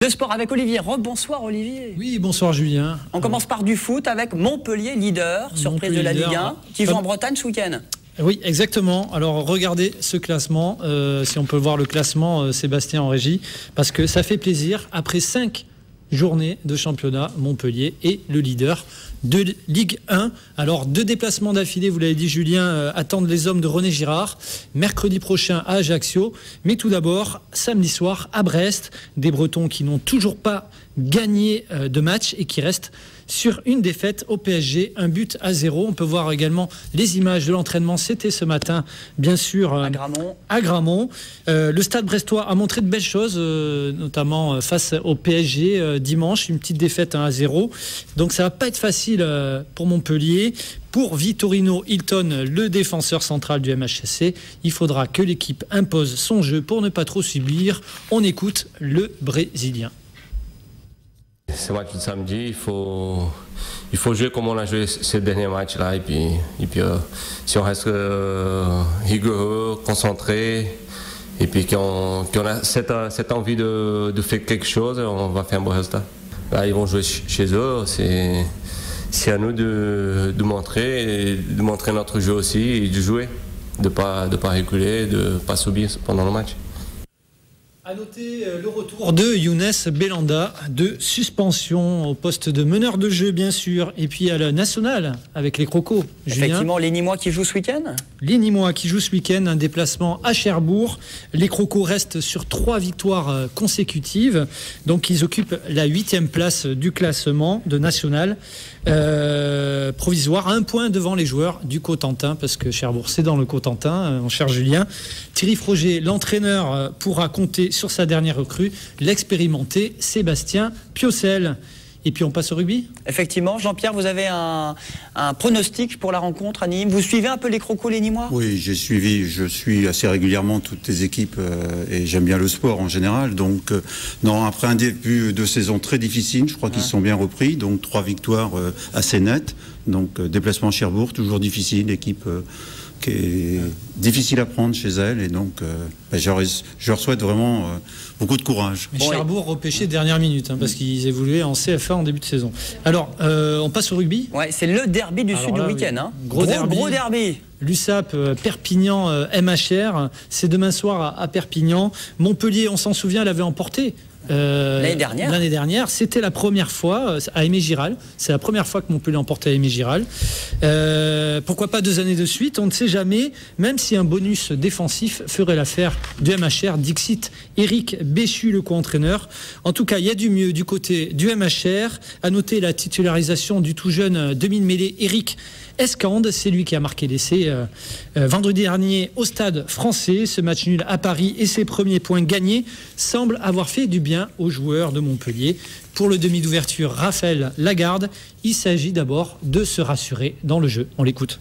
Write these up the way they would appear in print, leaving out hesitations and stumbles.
Le sport avec Olivier. Bonsoir Olivier. Oui, bonsoir Julien. On commence par du foot avec Montpellier leader, surprise de la Ligue 1, qui joue en Bretagne ce week-end. Oui, exactement. Alors regardez ce classement, si on peut voir le classement, Sébastien en régie, parce que ça fait plaisir. Après 5 journées de championnat, Montpellier est le leader de Ligue 1. Alors 2 déplacements d'affilée, vous l'avez dit Julien, attendent les hommes de René Girard, mercredi prochain à Ajaccio. Mais tout d'abord, samedi soir à Brest, des Bretons qui n'ont toujours pas gagné de match et qui restent sur une défaite au PSG, 1-0. On peut voir également les images de l'entraînement. C'était ce matin, bien sûr, à Grammont. Le stade brestois a montré de belles choses, notamment face au PSG dimanche, une petite défaite 1-0. Donc ça va pas être facile pour Montpellier. Pour Vitorino Hilton, le défenseur central du MHSC, il faudra que l'équipe impose son jeu pour ne pas trop subir. On écoute le Brésilien. Ce match de samedi, il faut jouer comme on a joué ces derniers matchs-là. Et puis si on reste rigoureux, concentré, et puis qu'on a cette envie de faire quelque chose, on va faire un bon résultat. Là, ils vont jouer chez eux. C'est à nous de montrer notre jeu aussi et de jouer, de pas reculer, de ne pas subir pendant le match. À noter le retour de Younes Belhanda, de suspension au poste de meneur de jeu bien sûr, et puis à la nationale avec les Crocos. Effectivement, les Nîmois qui jouent ce week-end. Les Nîmois qui jouent ce week-end, un déplacement à Cherbourg. Les Crocos restent sur 3 victoires consécutives, donc ils occupent la 8e place du classement de national provisoire, à 1 point devant les joueurs du Cotentin, parce que Cherbourg c'est dans le Cotentin, mon cher Julien. Thierry Froger, l'entraîneur, pourra compter sur sa dernière recrue, l'expérimenté Sébastien Piocel. Et puis on passe au rugby. Effectivement, Jean-Pierre, vous avez un pronostic pour la rencontre à Nîmes. Vous suivez un peu les Crocos, les Nîmois? Oui, je suis assez régulièrement toutes les équipes et j'aime bien le sport en général. Donc, après un début de saison très difficile, je crois qu'ils sont bien repris. Donc 3 victoires assez nettes. Donc déplacement à Cherbourg, toujours difficile, équipe qui est difficile à prendre chez elle, et donc je leur souhaite vraiment beaucoup de courage. Mais Cherbourg repêché dernière minute, parce qu'ils évoluaient en CFA en début de saison. Alors, on passe au rugby. Ouais, c'est le derby du sud du week-end. Gros derby. L'USAP Perpignan MHR, c'est demain soir à Perpignan. Montpellier, on s'en souvient, l'avait emporté. L'année dernière, c'était la première fois à Aimé Giral. C'est la première fois que Montpellier emportait à Aimé Giral. Pourquoi pas 2 années de suite? On ne sait jamais, même si un bonus défensif ferait l'affaire du MHR. Dixit Eric Béchu, le co-entraîneur. En tout cas, il y a du mieux du côté du MHR. À noter la titularisation du tout jeune demi-mêlée Eric Escande, c'est lui qui a marqué l'essai vendredi dernier au Stade Français. Ce match nul à Paris et ses premiers points gagnés semblent avoir fait du bien aux joueurs de Montpellier. Pour le demi d'ouverture, Raphaël Lagarde, il s'agit d'abord de se rassurer dans le jeu. On l'écoute.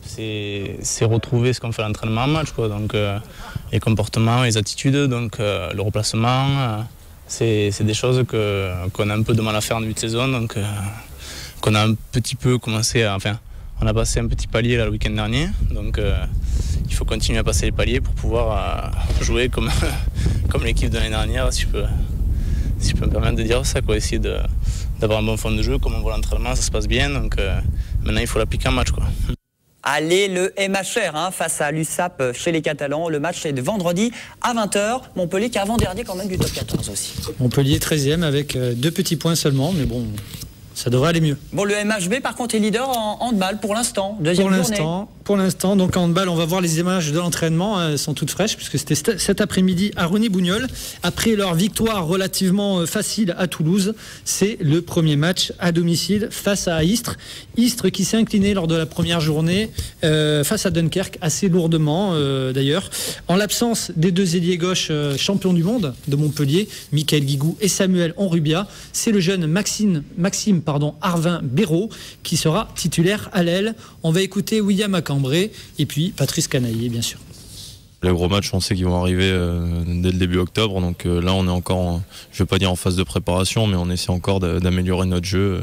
C'est retrouver ce qu'on fait à l'entraînement en match, quoi. Donc, les comportements, les attitudes, donc, le replacement, c'est des choses qu'on a un peu de mal à faire en début de saison. Donc, qu'on a un petit peu commencé à... Enfin, on a passé un petit palier là, le week-end dernier, donc il faut continuer à passer les paliers pour pouvoir jouer comme l'équipe de l'année dernière, si je peux me permettre de dire ça, quoi. Essayer d'avoir un bon fond de jeu, comme on voit l'entraînement, ça se passe bien, donc maintenant il faut l'appliquer en match, quoi. Allez, le MHR face à l'USAP chez les Catalans. Le match est de vendredi à 20h. Montpellier qui est avant-dernier quand même du top 14 aussi. Montpellier 13e avec 2 petits points seulement, mais bon... Ça devrait aller mieux. Bon, le MHB, par contre, est leader en handball pour l'instant. Deuxième journée. Pour l'instant, donc en handball, on va voir les images de l'entraînement. Elles sont toutes fraîches, puisque c'était cet après-midi à Rony-Bougnol. Après leur victoire relativement facile à Toulouse, c'est le premier match à domicile face à Istres. Istres qui s'est incliné lors de la première journée face à Dunkerque, assez lourdement d'ailleurs. En l'absence des 2 ailiers gauche champions du monde de Montpellier, Michael Guigou et Samuel Onrubia, c'est le jeune Maxime Arvin Béraud qui sera titulaire à l'aile. On va écouter William Acambré et puis Patrice Canaillé, bien sûr. Les gros matchs, on sait qu'ils vont arriver dès le début octobre, donc là on est encore, je ne vais pas dire en phase de préparation, mais on essaie encore d'améliorer notre jeu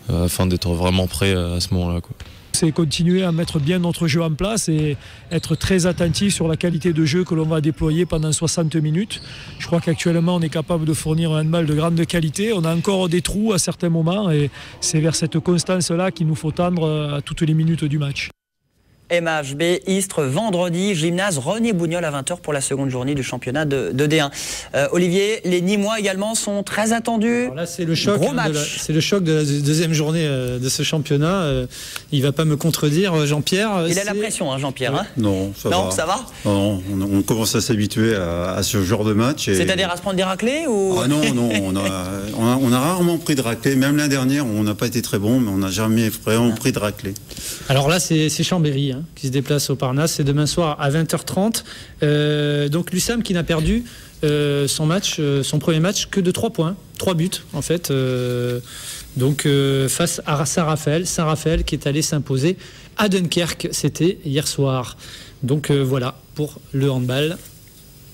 afin d'être vraiment prêt à ce moment-là, quoi. c'est continuer à mettre bien notre jeu en place et être très attentif sur la qualité de jeu que l'on va déployer pendant 60 minutes. Je crois qu'actuellement, on est capable de fournir un handball de grande qualité. On a encore des trous à certains moments et c'est vers cette constance-là qu'il nous faut tendre à toutes les minutes du match. MHB Istres vendredi, gymnase René Bougnol à 20h pour la seconde journée du championnat de D1. Olivier, les Nîmois également sont très attendus. Alors là, c'est le choc, gros match. C'est le choc de la deuxième journée de ce championnat. Il ne va pas me contredire, Jean-Pierre. Il a la pression, hein, Jean-Pierre. Hein non, ça va. Ça va Non, on commence à s'habituer à ce genre de match. C'est-à-dire à se prendre des raclés ou... Ah non, on a rarement pris de raclés. Même l'année dernière, on n'a pas été très bon, mais on n'a jamais vraiment pris de raclés. Alors là, c'est Chambéry qui se déplace au Parnasse. C'est demain soir à 20h30. Donc l'USAM qui n'a perdu son premier match que de 3 points. 3 buts, en fait. Donc face à Saint-Raphaël qui est allé s'imposer à Dunkerque. C'était hier soir. Donc voilà pour le handball.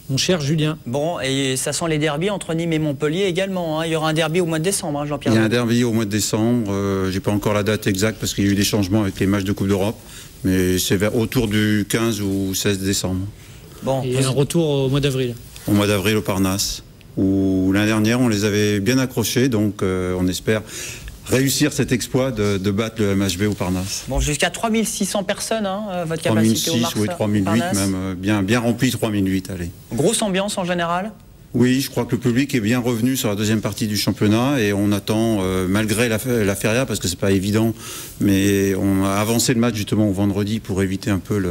Mon cher Julien. Bon, et ça sent les derbys entre Nîmes et Montpellier également. Il y aura un derby au mois de décembre, Jean-Pierre. Il y a un derby au mois de décembre. J'ai pas encore la date exacte parce qu'il y a eu des changements avec les matchs de Coupe d'Europe. Mais c'est autour du 15 ou 16 décembre. Bon, et un retour au mois d'avril. Au mois d'avril au Parnasse. Où l'année dernière, on les avait bien accrochés. Donc on espère réussir cet exploit de battre le MHB au Parnasse. Bon, jusqu'à 3600 personnes, votre capacité 3006, au Mars, oui, 3008 même, bien rempli 3008, allez. Grosse ambiance en général? Oui, je crois que le public est bien revenu sur la deuxième partie du championnat et on attend, malgré la feria, parce que c'est pas évident, mais on a avancé le match justement au vendredi pour éviter un peu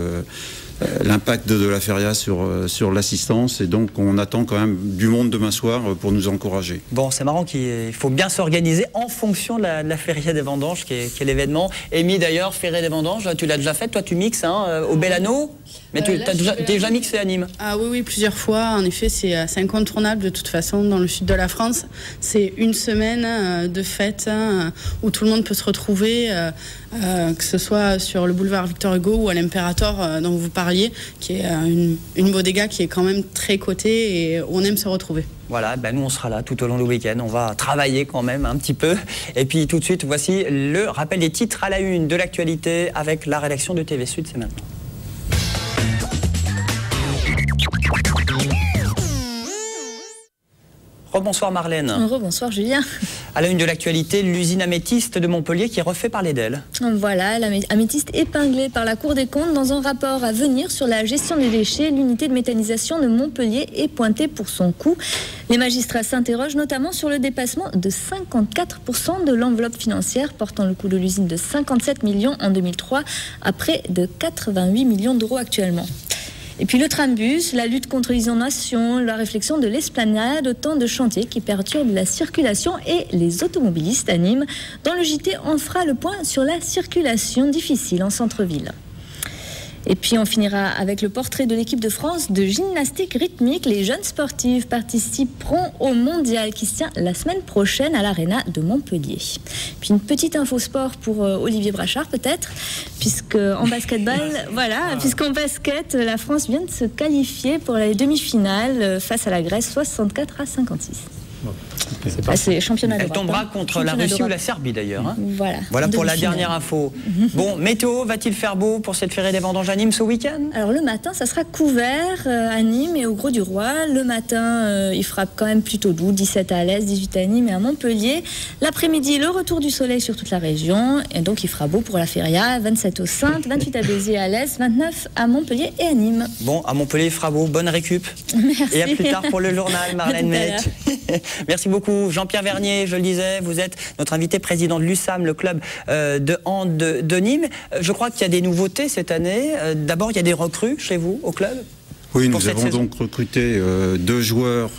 l'impact de la feria sur l'assistance et donc on attend quand même du monde demain soir pour nous encourager. Bon, c'est marrant qu'il faut bien s'organiser en fonction de la feria des vendanges qui est l'événement. Amy d'ailleurs, feria des vendanges, tu l'as déjà fait, toi tu mixes au Bellano, mais tu as déjà mixé à Nîmes? Ah oui, plusieurs fois, en effet c'est incontournable de toute façon dans le sud de la France. C'est une semaine de fête où tout le monde peut se retrouver, que ce soit sur le boulevard Victor Hugo ou à l'Impérator dont vous parliez, qui est une bodega qui est quand même très cotée et on aime se retrouver. Voilà, nous on sera là tout au long du week-end, on va travailler quand même un petit peu. Et puis tout de suite, voici le rappel des titres à la une de l'actualité avec la rédaction de TV Sud, c'est maintenant. Rebonsoir Marlène. Rebonsoir Julien. À la une de l'actualité, l'usine Améthyste de Montpellier qui refait parler d'elle. Voilà, l'Améthyste épinglée par la Cour des comptes dans un rapport à venir sur la gestion des déchets. L'unité de méthanisation de Montpellier est pointée pour son coût. Les magistrats s'interrogent notamment sur le dépassement de 54% de l'enveloppe financière, portant le coût de l'usine de 57 millions en 2003 à près de 88 millions d'euros actuellement. Et puis le trambus, la lutte contre l'inondation, la réflexion de l'esplanade, autant de chantiers qui perturbent la circulation et les automobilistes à Nîmes. Dans le JT, on fera le point sur la circulation difficile en centre-ville. Et puis on finira avec le portrait de l'équipe de France de gymnastique rythmique. Les jeunes sportives participeront au mondial qui se tient la semaine prochaine à l'Arena de Montpellier. Puis une petite info sport pour Olivier Brachard peut-être, puisqu'en basketball, puisqu'en basket, la France vient de se qualifier pour les demi-finales face à la Grèce 64-56. C'est championnat d'Europe. Elle tombera contre la Russie ou la Serbie d'ailleurs. Voilà pour la dernière info. Bon, météo, va-t-il faire beau pour cette feria des vendanges à Nîmes ce week-end? Alors le matin, ça sera couvert à Nîmes et au Grau-du-Roi. Le matin, il fera quand même plutôt doux, 17 à Alès, 18 à Nîmes et à Montpellier. L'après-midi, le retour du soleil sur toute la région. Et donc il fera beau pour la feria, 27 aux Saintes, 28 à Béziers et à Alès, 29 à Montpellier et à Nîmes. Bon, à Montpellier, il fera beau. Bonne récup. Merci. Et à plus tard pour le journal, Marlène Mette. Merci beaucoup. Jean-Pierre Vernier, je le disais, vous êtes notre invité président de l'USAM, le club de hand de Nîmes. Je crois qu'il y a des nouveautés cette année. D'abord, il y a des recrues chez vous, au club? Oui, nous avons donc recruté 2 joueurs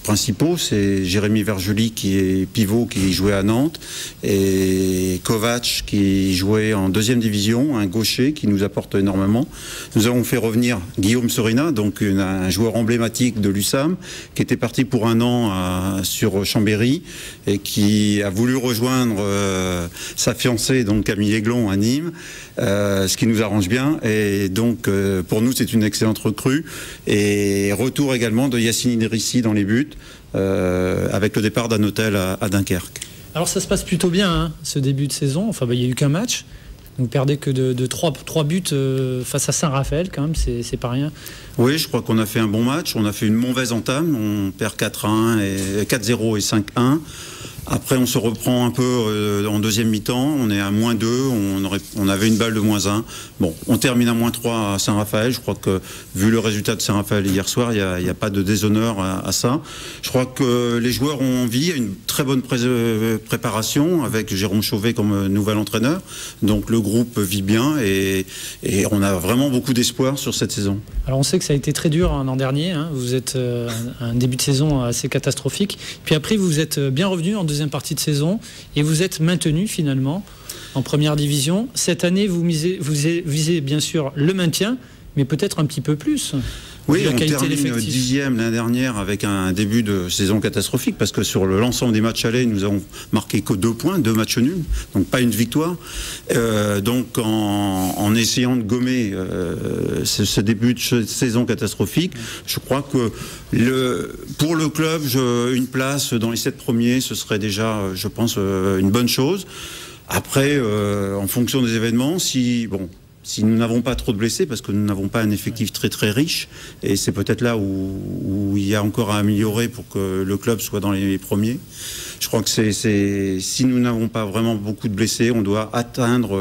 principaux. C'est Jérémy Vergely qui est pivot, qui jouait à Nantes, et Kovac qui jouait en 2e division, un gaucher qui nous apporte énormément. Nous avons fait revenir Guillaume Sorina, donc un joueur emblématique de l'USAM, qui était parti pour 1 an sur Chambéry et qui a voulu rejoindre sa fiancée, donc Camille Aiglon, à Nîmes. Ce qui nous arrange bien, et donc pour nous c'est une excellente recrue, et retour également de Yacine Idrissi dans les buts, avec le départ d'Anotel à Dunkerque. Alors ça se passe plutôt bien ce début de saison, il n'y a eu qu'un match, Donc perdez que de 3 buts face à Saint-Raphaël, quand même, c'est pas rien. Oui, je crois qu'on a fait un bon match. On a fait une mauvaise entame. On perd 4-0 et 5-1. Après, on se reprend un peu en deuxième mi-temps. On est à -2. On avait une balle de -1. Bon, on termine à -3 à Saint-Raphaël. Je crois que, vu le résultat de Saint-Raphaël hier soir, il n'y a pas de déshonneur à ça. Je crois que les joueurs ont envie. Il y a une très bonne préparation avec Jérôme Chauvet comme nouvel entraîneur. Donc, le groupe vit bien et on a vraiment beaucoup d'espoir sur cette saison. Alors, on sait que ça a été très dur l'an dernier. Hein. Vous êtes un début de saison assez catastrophique. Puis après, vous êtes bien revenu en deuxième partie de saison et vous êtes maintenu finalement en première division. Cette année, vous visez bien sûr le maintien, mais peut-être un petit peu plus. Oui, on termine 10e l'année dernière avec un début de saison catastrophique parce que sur l'ensemble des matchs allés, nous avons marqué que 2 points, 2 matchs nuls, donc pas une victoire. Donc en essayant de gommer ce début de saison catastrophique, je crois que pour le club, une place dans les 7 premiers, ce serait déjà, je pense, une bonne chose. Après, en fonction des événements, si nous n'avons pas trop de blessés, parce que nous n'avons pas un effectif très très riche, et c'est peut-être là où il y a encore à améliorer pour que le club soit dans les premiers. Je crois que si nous n'avons pas vraiment beaucoup de blessés, on doit atteindre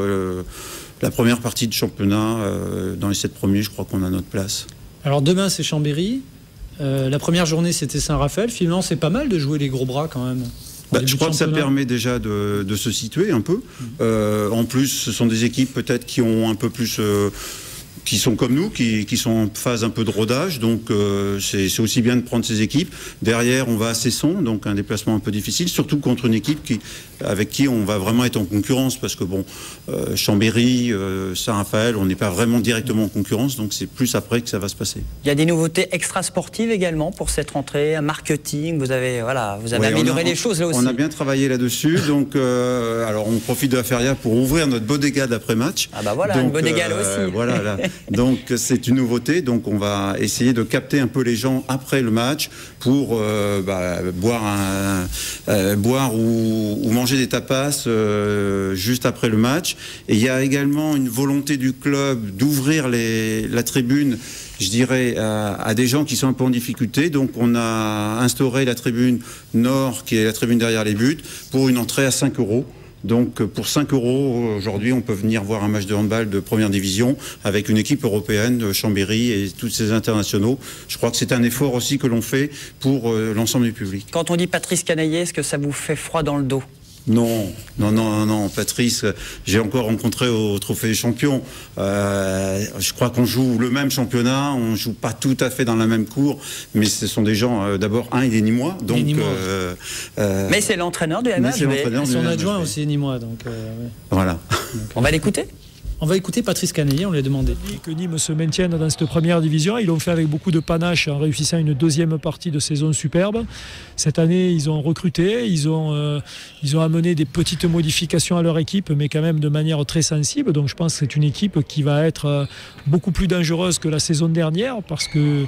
la première partie de championnat dans les 7 premiers. Je crois qu'on a notre place. Alors demain c'est Chambéry. La première journée c'était Saint-Raphaël. Finalement c'est pas mal de jouer les gros bras quand même. Je crois que ça permet déjà de se situer un peu. En plus, ce sont des équipes peut-être qui ont un peu plus, qui sont comme nous, qui sont en phase un peu de rodage. Donc c'est aussi bien de prendre ces équipes. Derrière, on va à Cesson, donc un déplacement un peu difficile, surtout contre une équipe avec qui on va vraiment être en concurrence, parce que Chambéry, Saint-Raphaël, on n'est pas vraiment directement en concurrence, donc c'est plus après que ça va se passer. Il y a des nouveautés extra-sportives également pour cette rentrée, un marketing, vous avez amélioré les choses là aussi. On a bien travaillé là-dessus, donc alors on profite de la feria pour ouvrir notre bodega d'après-match. Ah bah voilà, donc, une bodega là aussi. Voilà, là. Donc c'est une nouveauté, donc on va essayer de capter un peu les gens après le match pour boire ou manger des tapas juste après le match. Et il y a également une volonté du club d'ouvrir la tribune, je dirais, à des gens qui sont un peu en difficulté. Donc on a instauré la tribune nord, qui est la tribune derrière les buts, pour une entrée à 5 €. Donc pour 5 € aujourd'hui, on peut venir voir un match de handball de première division avec une équipe européenne, Chambéry et tous ces internationaux. Je crois que c'est un effort aussi que l'on fait pour l'ensemble du public. Quand on dit Patrice Canaillet, est-ce que ça vous fait froid dans le dos ? Non, Patrice, j'ai encore rencontré au Trophée des Champions. Je crois qu'on joue le même championnat, on joue pas tout à fait dans la même cour, mais ce sont des gens, d'abord, il est Nîmois, donc... mais c'est l'entraîneur du MHB. Son adjoint aussi est Nîmois, donc... Voilà. On va l'écouter ? On va écouter Patrice Canaillet, on lui a demandé. Que Nîmes se maintienne dans cette première division. Ils l'ont fait avec beaucoup de panache en réussissant une deuxième partie de saison superbe. Cette année, ils ont recruté, ils ont amené des petites modifications à leur équipe, mais quand même de manière très sensible. Donc je pense que c'est une équipe qui va être beaucoup plus dangereuse que la saison dernière, parce que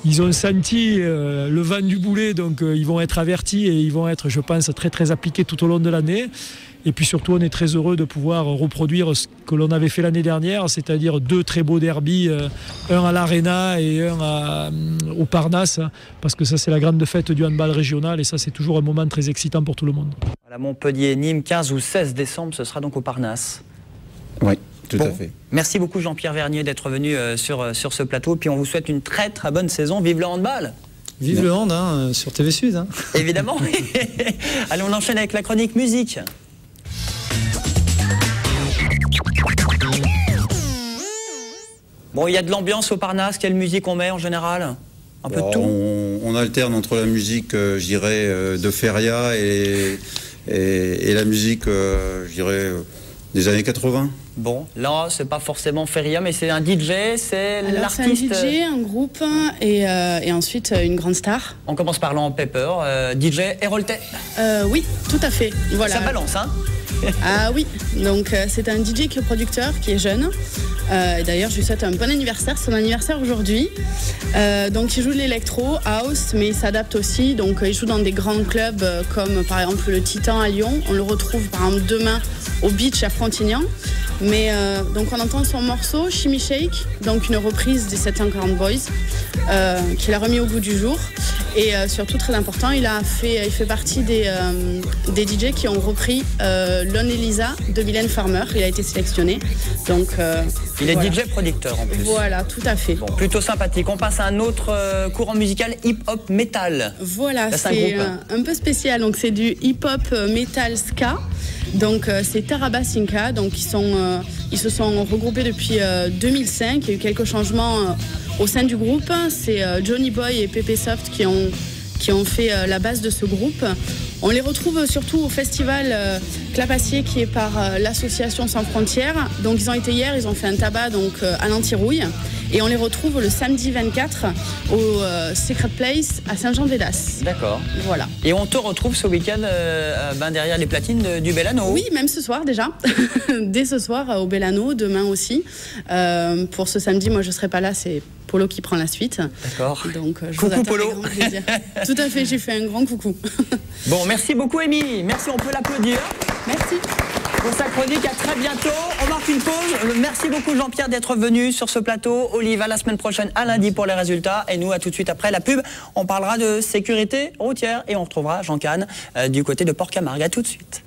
ils ont senti le vent du boulet, donc ils vont être avertis et ils vont être, je pense, très très appliqués tout au long de l'année. Et puis surtout, on est très heureux de pouvoir reproduire ce que l'on avait fait l'année dernière, c'est-à-dire 2 très beaux derbys, un à l'Arena et un au Parnasse, parce que ça c'est la grande fête du handball régional et ça c'est toujours un moment très excitant pour tout le monde. Voilà, Montpellier-Nîmes, 15 ou 16 décembre, ce sera donc au Parnasse. Oui. Tout à fait. Merci beaucoup Jean-Pierre Vernier d'être venu sur ce plateau. Puis on vous souhaite une très très bonne saison. Vive le handball! Vive le hand sur TV Sud. Évidemment. Allez, on enchaîne avec la chronique musique. Bon, il y a de l'ambiance au Parnasse. Quelle musique on met en général? Un peu de tout. On alterne entre la musique, je dirais, de feria et la musique, je dirais, des années 80. Bon, là, c'est pas forcément feria, mais c'est un DJ, c'est l'artiste. C'est un DJ, un groupe et ensuite une grande star. On commence par Laurent Pepper, DJ Héroltais. Oui, tout à fait. Voilà. Ça balance, hein? Ah oui, donc c'est un DJ qui est producteur, qui est jeune. D'ailleurs, je lui souhaite un bon anniversaire, son anniversaire aujourd'hui. Donc il joue de l'électro, house, mais il s'adapte aussi. Donc il joue dans des grands clubs comme par exemple le Titan à Lyon. On le retrouve par exemple demain au Beach à Frontignan. Mais donc on entend son morceau Shimmy Shake, donc une reprise des 740 Boys qu'il a remis au goût du jour. Et surtout très important, il fait partie des DJ qui ont repris Lonely Lisa de Mylène Farmer. Il a été sélectionné. Donc il est DJ producteur en plus. Voilà, tout à fait. Bon, plutôt sympathique. On passe à un autre courant musical, hip-hop metal. Voilà, c'est un peu spécial. Donc c'est du hip-hop metal ska. Donc c'est Tarabas Inca. Donc ils se sont regroupés depuis 2005. Il y a eu quelques changements au sein du groupe. C'est Johnny Boy et Pepe Soft qui ont fait la base de ce groupe. On les retrouve surtout au festival Clapacier qui est par l'association Sans Frontières. Donc ils ont été hier, ils ont fait un tabac à l'Antirouille. Et on les retrouve le samedi 24 au Secret Place à Saint-Jean-de-Védas. D'accord. Voilà. Et on te retrouve ce week-end derrière les platines du Bellano. Oui, même ce soir déjà. Dès ce soir au Bellano, demain aussi. Pour ce samedi, moi je ne serai pas là, c'est Polo qui prend la suite. D'accord. Donc je coucou vous attends Polo. avec grand plaisir. Tout à fait, j'ai fait un grand coucou. Bon, merci beaucoup Amy. Merci, on peut l'applaudir. Merci. Pour sa chronique, à très bientôt. On marque une pause. Merci beaucoup Jean-Pierre d'être venu sur ce plateau. Olive, à la semaine prochaine, à lundi pour les résultats. Et nous, à tout de suite après la pub, on parlera de sécurité routière et on retrouvera Jean Kahn du côté de Port-Camargue. À tout de suite.